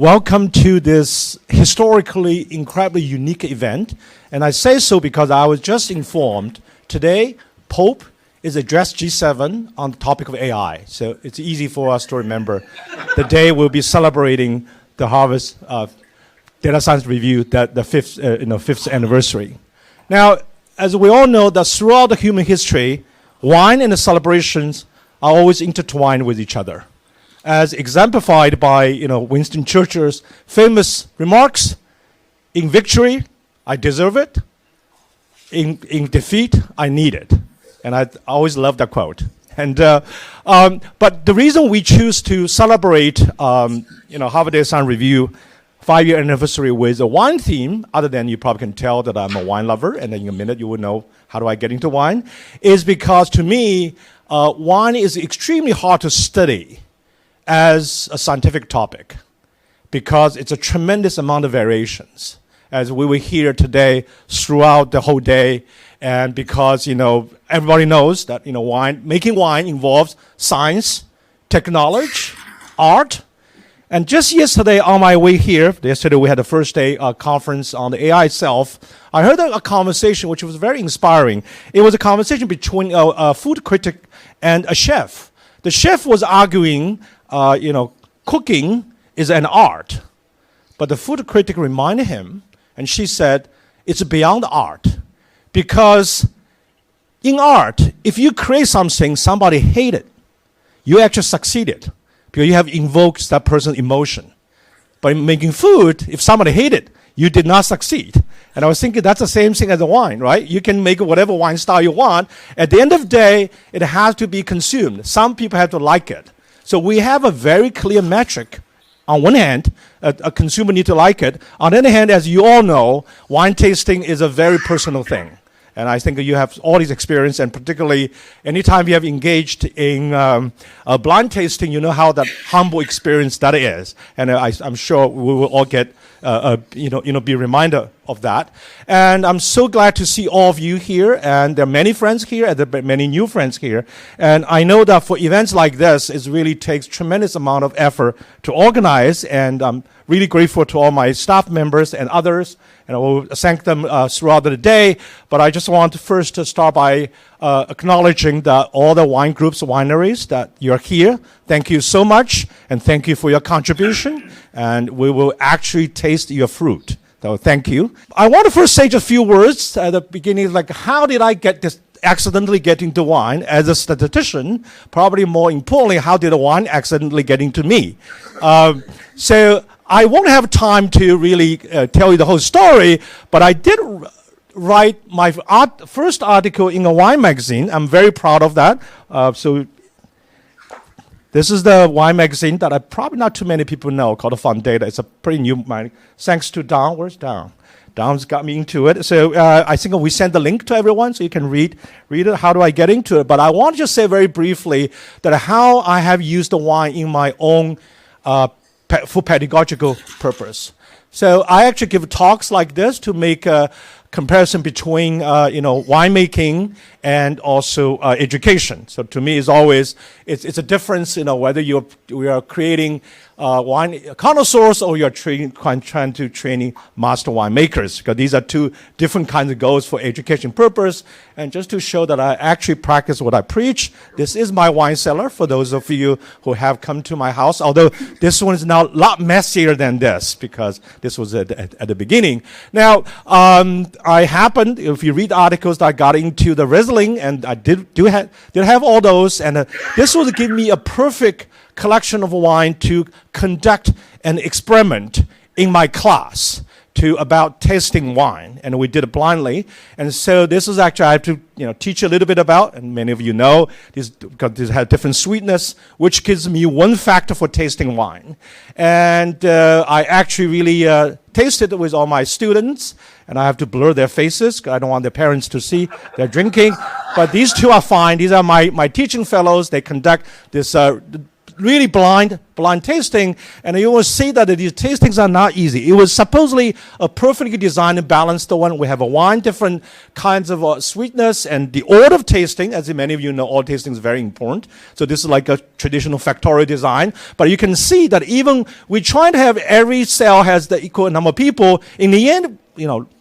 Welcome to this historically incredibly unique event. And I say so because I was just informed today Pope is addressed G7 on the topic of AI. So it's easy for us to remember the day we'll be celebrating the Harvard Data Science Review, the fifth anniversary. Now, as we all know, that throughout the human history, wine and the celebrations are always intertwined with each other, as exemplified by Winston Churchill's famous remarks: "In victory, I deserve it. In defeat, I need it." And I always love that quote. And but the reason we choose to celebrate Harvard Data Science Review 5-year anniversary with a wine theme, other than you probably can tell that I'm a wine lover, and then in a minute you will know how do I get into wine, is because to me, wine is extremely hard to study as a scientific topic because it's a tremendous amount of variations, as we will hear today throughout the whole day. And because everybody knows that making wine involves science, technology, art. And just yesterday on my way here, we had the first day conference on the AI itself, I heard a conversation which was very inspiring. It was a conversation between a food critic and a chef. The chef was arguing, cooking is an art. But the food critic reminded him, and she said, it's beyond art. Because in art, if you create something somebody hated, you actually succeeded because you have invoked that person's emotion. But in making food, if somebody hated, you did not succeed. And I was thinking that's the same thing as a wine, right? You can make whatever wine style you want. At the end of the day, it has to be consumed. Some people have to like it. So we have a very clear metric. On one hand, a consumer needs to like it. On the other hand, as you all know, wine tasting is a very personal thing. And I think you have all these experience, and particularly anytime you have engaged in a blind tasting, you know how that humble experience that is. And I'm sure we will all get, be reminded of that. And I'm so glad to see all of you here. And there are many friends here, and there are many new friends here. And I know that for events like this, it really takes tremendous amount of effort to organize. And I'm really grateful to all my staff members and others. And I will thank them throughout the day. But I just want to first start by acknowledging that all the wine groups, wineries, that you're here. Thank you so much. And thank you for your contribution. And we will actually taste your fruit. So thank you. I want to first say just a few words at the beginning, like how did I accidentally get into wine as a statistician? Probably more importantly, how did the wine accidentally get into me? So I won't have time to really tell you the whole story, but I did write my first article in a wine magazine. I'm very proud of that. So this is the wine magazine that probably not too many people know, called Fundata. It's a pretty new magazine. Thanks to Don. Where's Don? Don's got me into it. So I think we send the link to everyone so you can read it. How do I get into it? But I want to just say very briefly that how I have used the wine in my own for pedagogical purpose. So I actually give talks like this to make a comparison between winemaking and also education. So to me, it's always it's a difference, whether we are creating wine connoisseurs or you're trying to train master winemakers, because these are two different kinds of goals for education purpose. And just to show that I actually practice what I preach, this is my wine cellar for those of you who have come to my house, although this one is now a lot messier than this because this was at the beginning. Now, I happened, if you read articles, I got into the Riesling, and I did have all those, and this would give me a perfect collection of wine to conduct an experiment in my class about tasting wine, and we did it blindly. And so this is actually, I have to teach a little bit about, and many of you know, because these have different sweetness, which gives me one factor for tasting wine. And I actually really tasted it with all my students, and I have to blur their faces because I don't want their parents to see they're drinking. But these two are fine. These are my teaching fellows. They conduct this really blind blind tasting, and you will see that these tastings are not easy. It was supposedly a perfectly designed and balanced one. We have a wine, different kinds of sweetness, and the order of tasting, as many of you know, order tasting is very important. So this is like a traditional factorial design. But you can see that even we try to have every cell has the equal number of people. In the end,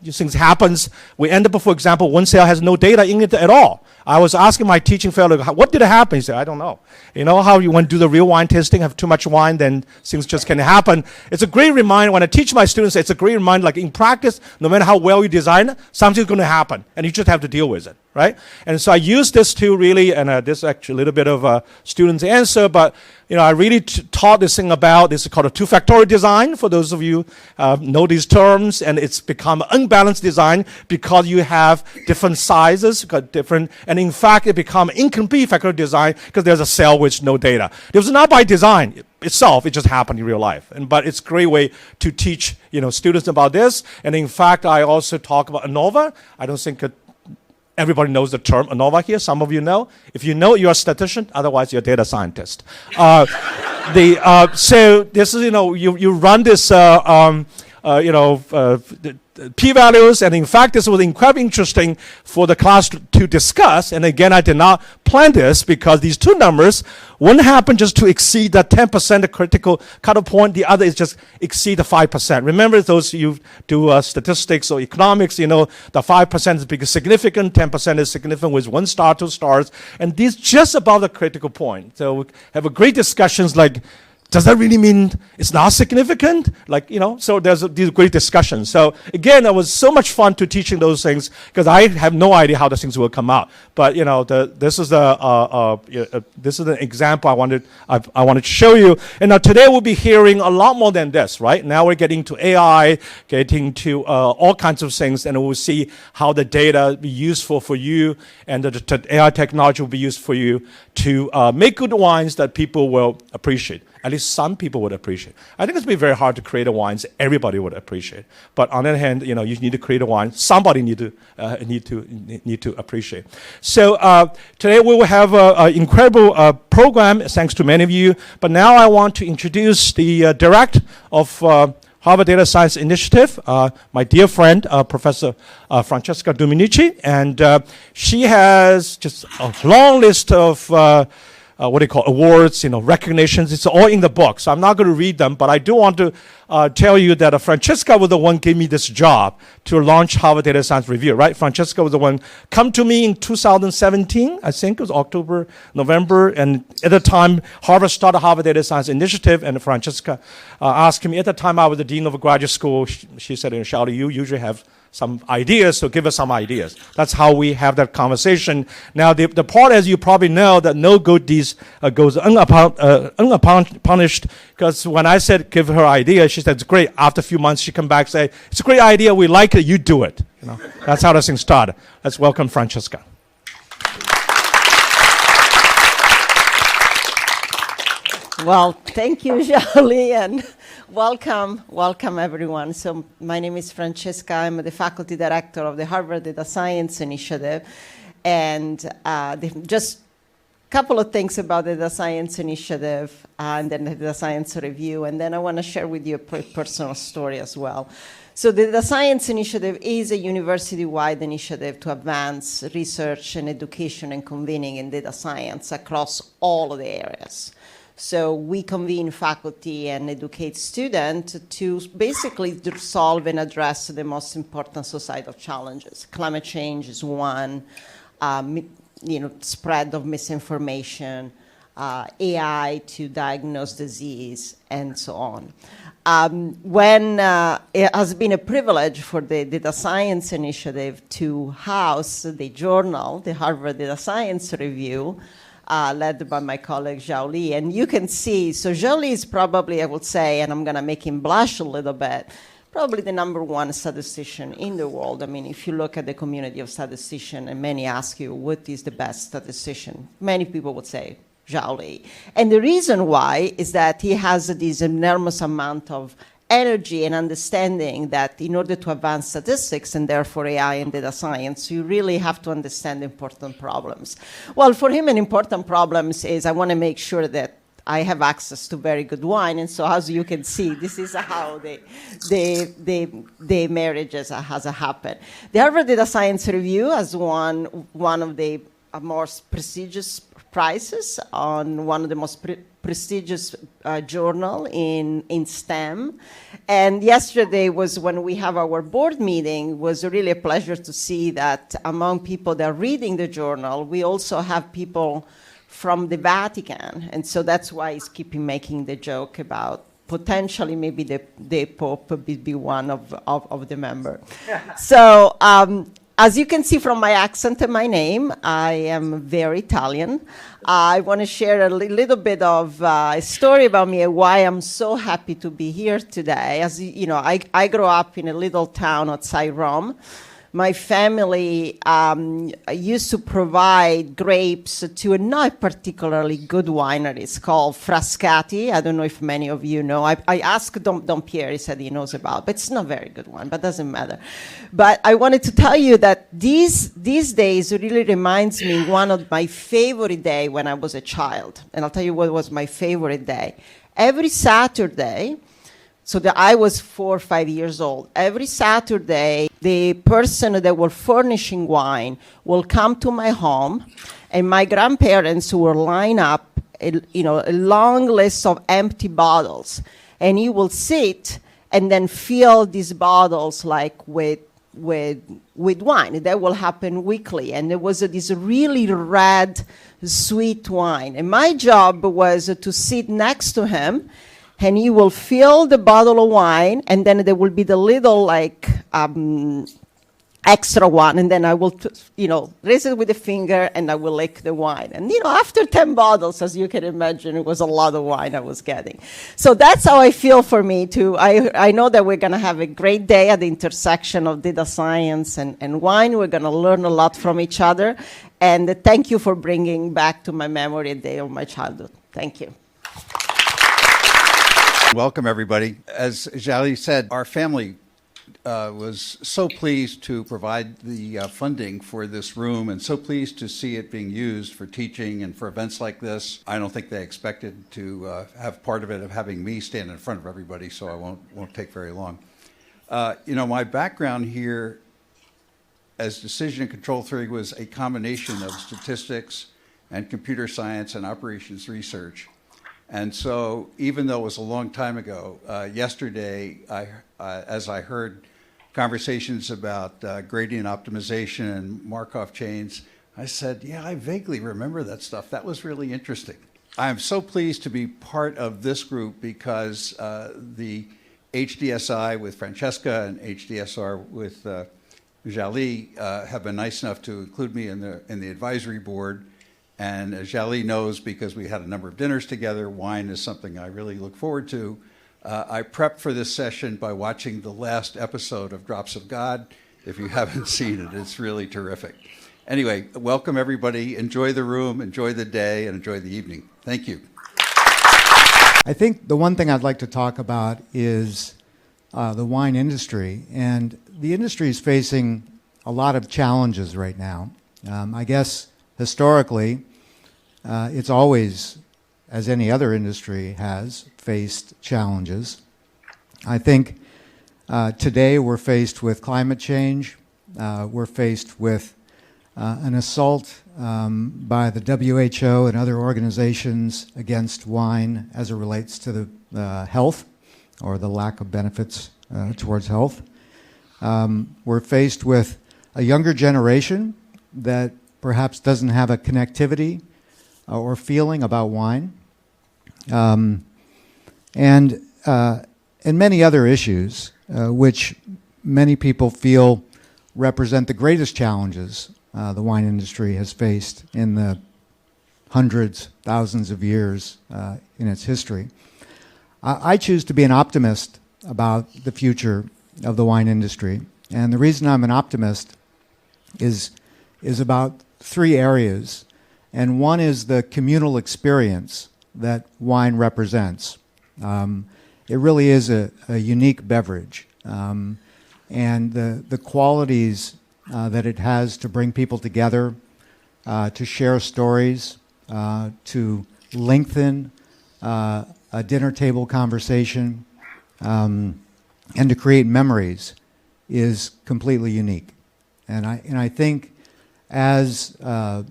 these things happens. We end up, for example, one cell has no data in it at all. I was asking my teaching fellow, what did happen? He said, I don't know. You know how you want to do the real wine tasting, have too much wine, then things just can happen. It's a great reminder. When I teach my students, it's a great reminder, like in practice, no matter how well you design it, something's going to happen, and you just have to deal with it, right? And so I use this to really, and this is actually a little bit of a student's answer, but I really taught this thing about, this is called a two-factorial design, for those of you know these terms, and it's become unbalanced design because you have different sizes, and in fact, it become incomplete factorial design because there's a cell with no data. It was not by design itself, it just happened in real life. But it's a great way to teach students about this. And in fact, I also talk about ANOVA. I don't think everybody knows the term ANOVA here. Some of you know. If you know, you're a statistician. Otherwise, you're a data scientist. So this is, you run this, p-values, and in fact, this was incredibly interesting for the class to discuss. And again, I did not plan this because these two numbers, one happened just to exceed the 10% the critical cutoff point. The other is just exceed the 5%. Remember, those you do statistics or economics, the 5% is big, significant, 10% is significant with 1 star, 2 stars, and these just above the critical point. So we have a great discussions like, does that really mean it's not significant? So there's these great discussions. So again, it was so much fun to teaching those things because I have no idea how the things will come out. But this is an example I wanted to show you. And now today we'll be hearing a lot more than this, right? Now we're getting to AI, getting to all kinds of things, and we'll see how the data will be useful for you, and the AI technology will be used for you to make good wines that people will appreciate. At least some people would appreciate. I think it's going to be very hard to create a wine everybody would appreciate. But on the other hand, you need to create a wine somebody need to appreciate. So today we will have an incredible program, thanks to many of you. But now I want to introduce the director of Harvard Data Science Initiative, my dear friend, Professor Francesca Dominici, and she has just a long list of awards, recognitions. It's all in the book, so I'm not going to read them, but I do want to tell you that Francesca was the one who gave me this job to launch Harvard Data Science Review, right? Francesca was the one come to me in 2017, I think it was October, November, and at the time, Harvard started Harvard Data Science Initiative, and Francesca asked me, at the time I was the dean of a graduate school, she said, Xiao-Li, you usually have some ideas, so give us some ideas. That's how we have that conversation. Now, the part, as you probably know, that no good deeds goes unpunished, because when I said give her idea, she said, it's great. After a few months, she come back and say, it's a great idea, we like it, you do it. That's how this thing started. Let's welcome Francesca. Well, thank you, Xiao-Li, and welcome everyone. So my name is Francesca. I'm the faculty director of the Harvard Data Science Initiative. And just a couple of things about the Data Science Initiative and then the Data Science Review. And then I want to share with you a personal story as well. So the Data Science Initiative is a university-wide initiative to advance research and education and convening in data science across all of the areas. So we convene faculty and educate students to basically solve and address the most important societal challenges. Climate change is one, spread of misinformation, AI to diagnose disease, and so on. It has been a privilege for the Data Science Initiative to house the journal, the Harvard Data Science Review, led by my colleague Xiao-Li. And you can see, so Xiao-Li is probably, I would say, and I'm going to make him blush a little bit, probably the #1 statistician in the world. I mean, if you look at the community of statisticians, and many ask you, what is the best statistician? Many people would say Xiao-Li. And the reason why is that he has this enormous amount of energy and understanding that in order to advance statistics and therefore AI and data science, you really have to understand important problems. Well, for him, an important problem is I want to make sure that I have access to very good wine, and so as you can see, this is how the marriages has happened. The Harvard Data Science Review has won one of the most prestigious prizes on one of the most prestigious journal in STEM. And yesterday was when we have our board meeting, was really a pleasure to see that among people that are reading the journal, we also have people from the Vatican. And so that's why he's keeping making the joke about potentially maybe the Pope be one of the members. So as you can see from my accent and my name, I am very Italian. I want to share a little bit of a story about me and why I'm so happy to be here today. As you know, I grew up in a little town outside Rome. My family used to provide grapes to a not particularly good winery. It's called Frascati. I don't know if many of you know. I asked Don Pierre, he said he knows about, but it's not a very good one, but doesn't matter. But I wanted to tell you that these days really reminds me one of my favorite day when I was a child. And I'll tell you what was my favorite day. Every Saturday, so that I was 4 or 5 years old. Every Saturday, the person that were furnishing wine will come to my home, and my grandparents will line up, a long list of empty bottles, and he will sit and then fill these bottles like with wine. That will happen weekly, and there was this really red, sweet wine. And my job was to sit next to him, and he will fill the bottle of wine, and then there will be the little extra one, and then I will, raise it with a finger, and I will lick the wine. And after 10 bottles, as you can imagine, it was a lot of wine I was getting. So that's how I feel for me too. I know that we're going to have a great day at the intersection of data science and wine. We're going to learn a lot from each other, and thank you for bringing back to my memory a day of my childhood. Thank you. Welcome, everybody. As Xiao-Li said, our family was so pleased to provide the funding for this room and so pleased to see it being used for teaching and for events like this. I don't think they expected to have part of it of having me stand in front of everybody, so I won't take very long. My background here as decision and control theory was a combination of statistics and computer science and operations research. And so even though it was a long time ago, yesterday, as I heard conversations about gradient optimization and Markov chains, I said, yeah, I vaguely remember that stuff. That was really interesting. I'm so pleased to be part of this group because the HDSI with Francesca and HDSR with Xiao-Li have been nice enough to include me in the advisory board. And as Xiao-Li knows, because we had a number of dinners together, wine is something I really look forward to. I prepped for this session by watching the last episode of Drops of God. If you haven't seen it, it's really terrific. Anyway, welcome everybody. Enjoy the room, enjoy the day, and enjoy the evening. Thank you. I think the one thing I'd like to talk about is the wine industry. And the industry is facing a lot of challenges right now. I guess historically, it's always, as any other industry has, faced challenges. I think today we're faced with climate change. We're faced with an assault by the WHO and other organizations against wine as it relates to the health or the lack of benefits towards health. We're faced with a younger generation that perhaps doesn't have a connectivity or feeling about wine, and many other issues which many people feel represent the greatest challenges the wine industry has faced in the hundreds, thousands of years in its history. I choose to be an optimist about the future of the wine industry, and the reason I'm an optimist is about 3 areas, and one is the communal experience that wine represents. It really is a unique beverage, and the qualities that it has to bring people together, to share stories, to lengthen a dinner table conversation, and to create memories is completely unique. And I think as the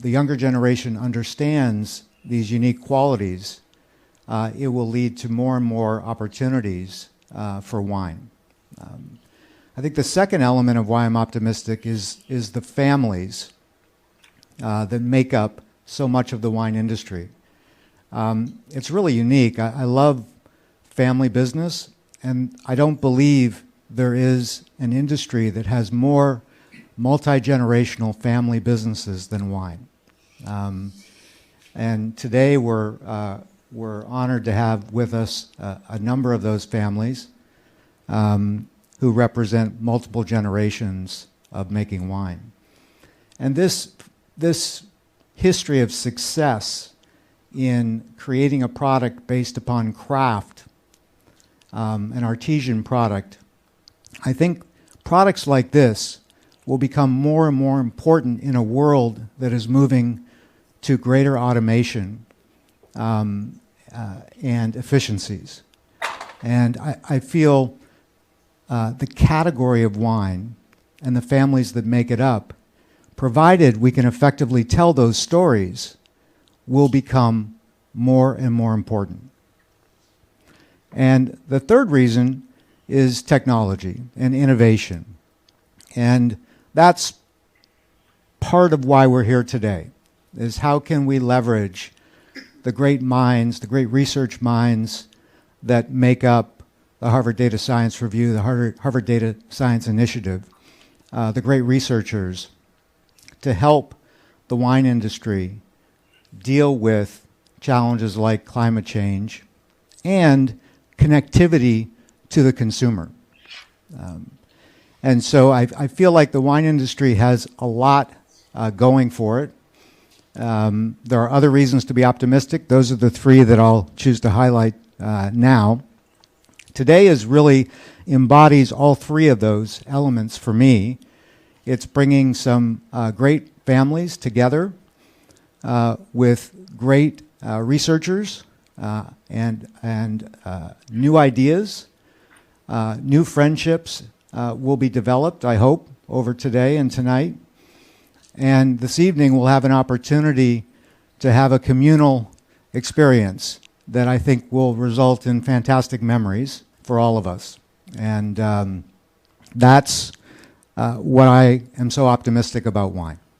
younger generation understands these unique qualities, it will lead to more and more opportunities for wine. I think the second element of why I'm optimistic is the families that make up so much of the wine industry. It's really unique. I love family business, and I don't believe there is an industry that has more multi-generational family businesses than wine. And today we're honored to have with us a number of those families who represent multiple generations of making wine. And this history of success in creating a product based upon craft, an artisan product, I think products like this will become more and more important in a world that is moving to greater automation and efficiencies. And I feel the category of wine and the families that make it up, provided we can effectively tell those stories, will become more and more important. And the third reason is technology and innovation. And that's part of why we're here today, is how can we leverage the great minds, the great research minds that make up the Harvard Data Science Review, the Harvard Data Science Initiative, the great researchers, to help the wine industry deal with challenges like climate change and connectivity to the consumer. And so I feel like the wine industry has a lot going for it. There are other reasons to be optimistic. Those are the three that I'll choose to highlight now. Today really embodies all three of those elements for me. It's bringing some great families together with great researchers and new ideas. New friendships will be developed, I hope, over today and tonight. And this evening we'll have an opportunity to have a communal experience that I think will result in fantastic memories for all of us. And that's what I am so optimistic about wine.